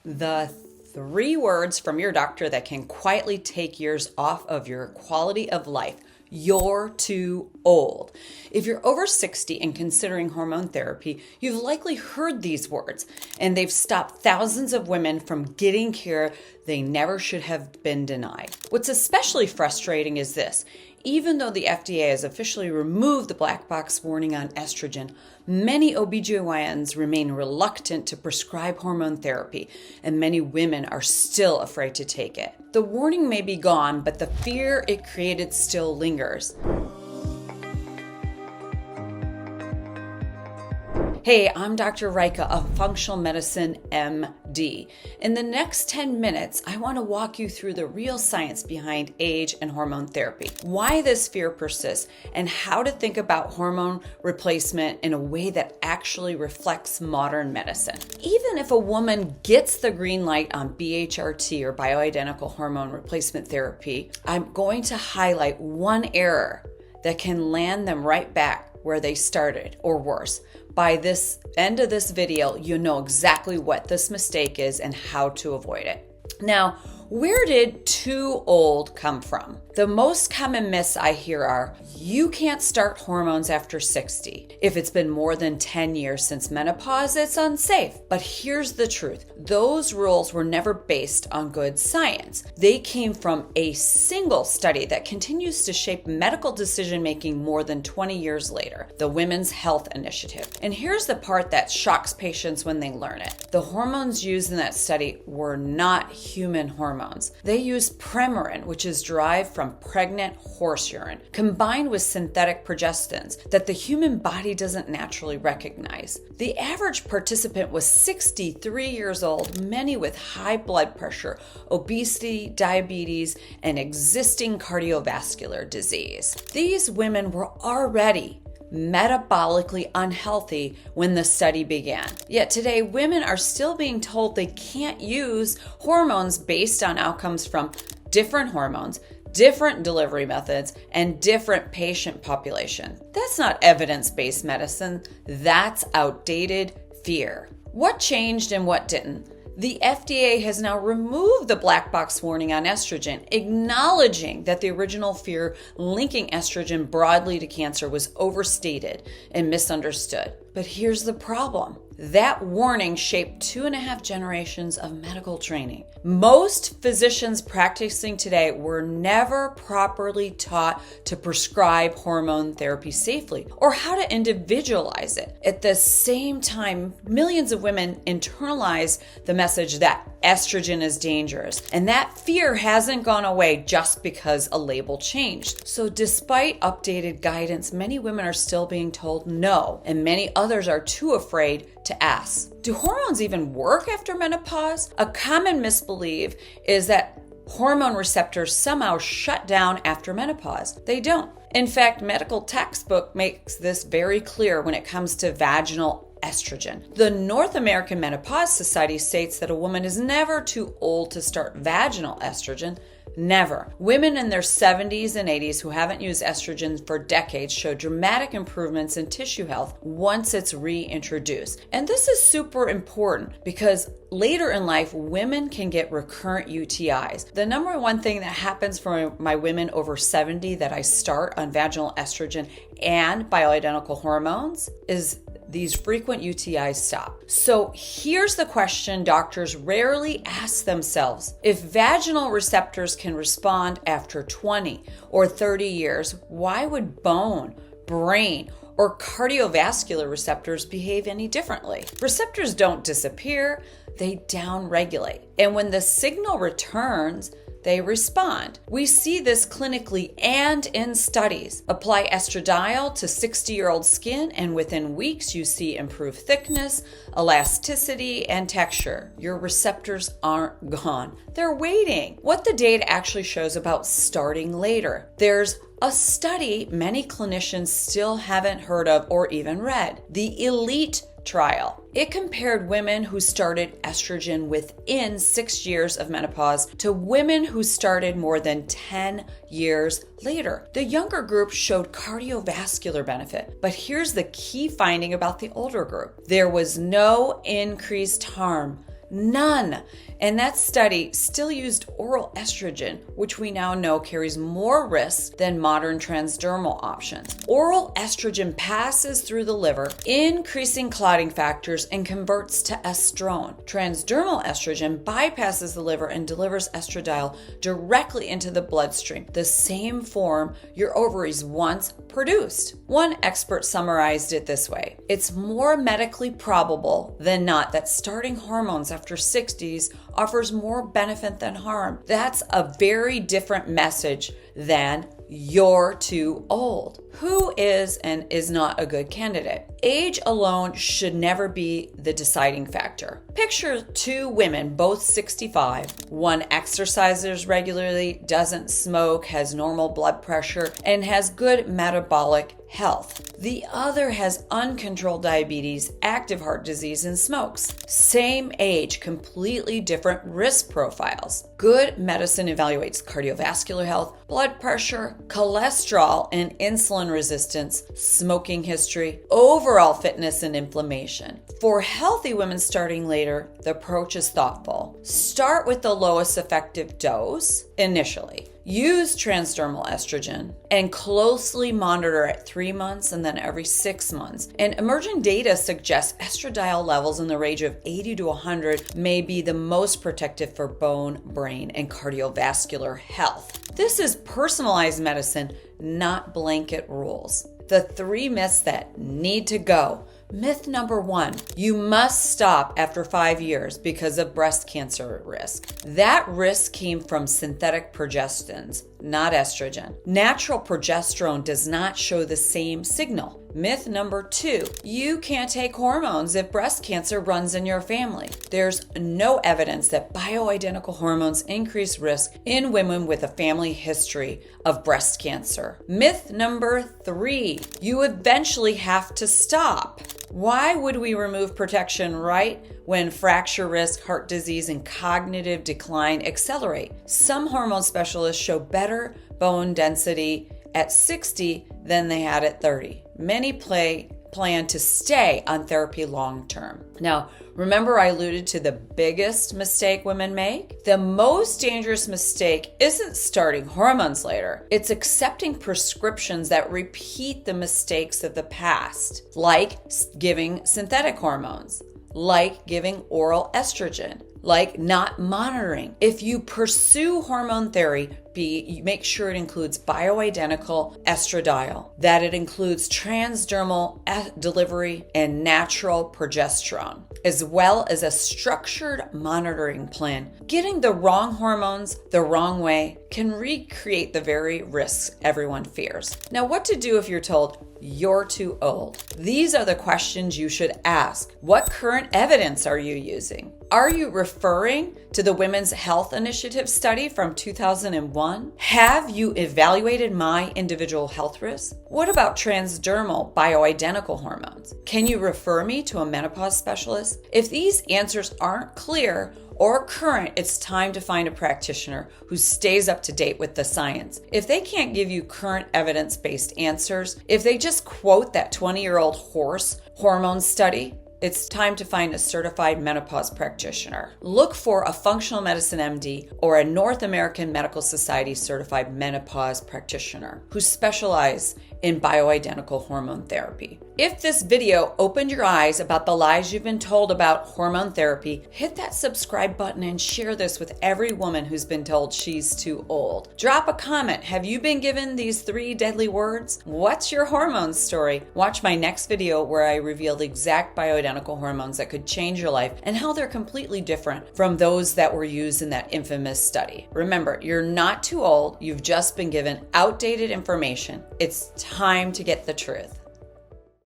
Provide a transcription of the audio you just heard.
The 3 words from your doctor that can quietly take years off of your quality of life. You're too old. If you're over 60 and considering hormone therapy, you've likely heard these words, and they've stopped thousands of women from getting care they never should have been denied. What's especially frustrating is this. Even though the FDA has officially removed the black box warning on estrogen, many OBGYNs remain reluctant to prescribe hormone therapy, and many women are still afraid to take it. The warning may be gone, but the fear it created still lingers. Hey, I'm Dr. Rajka, a functional medicine MD. In the next 10 minutes, I want to walk you through the real science behind age and hormone therapy, why this fear persists, and how to think about hormone replacement in a way that actually reflects modern medicine. Even if a woman gets the green light on BHRT or bioidentical hormone replacement therapy, I'm going to highlight one error that can land them right back where they started, or worse. By this end of this video, you know exactly what this mistake is and how to avoid it. Now, where did too old come from? The most common myths I hear are, you can't start hormones after 60. If it's been more than 10 years since menopause, it's unsafe. But here's the truth. Those rules were never based on good science. They came from a single study that continues to shape medical decision-making more than 20 years later, the Women's Health Initiative. And here's the part that shocks patients when they learn it. The hormones used in that study were not human hormones. They used Premarin, which is derived from pregnant horse urine, combined with synthetic progestins that the human body doesn't naturally recognize. The average participant was 63 years old, many with high blood pressure, obesity, diabetes, and existing cardiovascular disease. These women were already metabolically unhealthy when the study began. Yet today, women are still being told they can't use hormones based on outcomes from different hormones, different delivery methods, and different patient population. That's not evidence-based medicine. That's outdated fear. What changed and what didn't? The FDA has now removed the black box warning on estrogen, acknowledging that the original fear linking estrogen broadly to cancer was overstated and misunderstood. But here's the problem. That warning shaped 2.5 generations of medical training. Most physicians practicing today were never properly taught to prescribe hormone therapy safely or how to individualize it. At the same time, millions of women internalize the message that estrogen is dangerous, and that fear hasn't gone away just because a label changed. So despite updated guidance, many women are still being told no, and many others are too afraid to ask. Do hormones even work after menopause? A common misbelief is that hormone receptors somehow shut down after menopause. They don't. In fact, medical textbook makes this very clear when it comes to vaginal estrogen. The North American Menopause Society states that a woman is never too old to start vaginal estrogen. Never. Women in their 70s and 80s who haven't used estrogen for decades show dramatic improvements in tissue health once it's reintroduced. And this is super important because later in life, women can get recurrent UTIs. The number one thing that happens for my women over 70 that I start on vaginal estrogen and bioidentical hormones is these frequent UTIs stop. So here's the question doctors rarely ask themselves. If vaginal receptors can respond after 20 or 30 years, why would bone, brain, or cardiovascular receptors behave any differently? Receptors don't disappear, they downregulate. And when the signal returns, they respond. We see this clinically and in studies. Apply estradiol to 60-year-old skin, and within weeks you see improved thickness, elasticity, and texture. Your receptors aren't gone. They're waiting. What the data actually shows about starting later. There's a study many clinicians still haven't heard of or even read. The ELITE trial. It compared women who started estrogen within 6 years of menopause to women who started more than 10 years later. The younger group showed cardiovascular benefit, but here's the key finding about the older group. There was no increased harm None. And that study still used oral estrogen, which we now know carries more risk than modern transdermal options. Oral estrogen passes through the liver, increasing clotting factors, and converts to estrone. Transdermal estrogen bypasses the liver and delivers estradiol directly into the bloodstream, the same form your ovaries once produced. One expert summarized it this way: it's more medically probable than not that starting hormones after 60s offers more benefit than harm. That's a very different message than you're too old. Who is and is not a good candidate? Age alone should never be the deciding factor. Picture two women, both 65. One exercises regularly, doesn't smoke, has normal blood pressure, and has good metabolic health. The other has uncontrolled diabetes, active heart disease, and smokes. Same age, completely different risk profiles. Good medicine evaluates cardiovascular health, blood pressure, cholesterol and insulin resistance, smoking history, overall fitness, and inflammation. For healthy women starting later, the approach is thoughtful. Start with the lowest effective dose initially. Use transdermal estrogen and closely monitor at 3 months and then every 6 months. And emerging data suggests estradiol levels in the range of 80 to 100 may be the most protective for bone, brain, and cardiovascular health. This is personalized medicine, not blanket rules. The 3 myths that need to go. Myth number 1, you must stop after 5 years because of breast cancer risk. That risk came from synthetic progestins, not estrogen. Natural progesterone does not show the same signal. Myth number 2, you can't take hormones if breast cancer runs in your family. There's no evidence that bioidentical hormones increase risk in women with a family history of breast cancer. Myth number 3, you eventually have to stop. Why would we remove protection right when fracture risk, heart disease, and cognitive decline accelerate? Some hormone specialists show better bone density at 60 than they had at 30. Many plan to stay on therapy long term. Now, remember I alluded to the biggest mistake women make? The most dangerous mistake isn't starting hormones later. It's accepting prescriptions that repeat the mistakes of the past, like giving synthetic hormones, like giving oral estrogen, like not monitoring. If you pursue hormone therapy, make sure it includes bioidentical estradiol, that it includes transdermal delivery and natural progesterone, as well as a structured monitoring plan. Getting the wrong hormones the wrong way can recreate the very risks everyone fears. Now, what to do if you're told you're too old? These are the questions you should ask. What current evidence are you using? Are you referring to the Women's Health Initiative study from 2001? Have you evaluated my individual health risks? What about transdermal bioidentical hormones? Can you refer me to a menopause specialist? If these answers aren't clear or current, it's time to find a practitioner who stays up to date with the science. If they can't give you current evidence-based answers, if they just quote that 20-year-old horse hormone study, it's time to find a certified menopause practitioner. Look for a functional medicine MD or a North American Medical Society certified menopause practitioner who specialize in bioidentical hormone therapy. If this video opened your eyes about the lies you've been told about hormone therapy, hit that subscribe button and share this with every woman who's been told she's too old. Drop a comment. Have you been given these 3 deadly words? What's your hormone story? Watch my next video where I reveal the exact bioidentical hormones that could change your life and how they're completely different from those that were used in that infamous study. Remember, you're not too old. You've just been given outdated information. It's time to get the truth.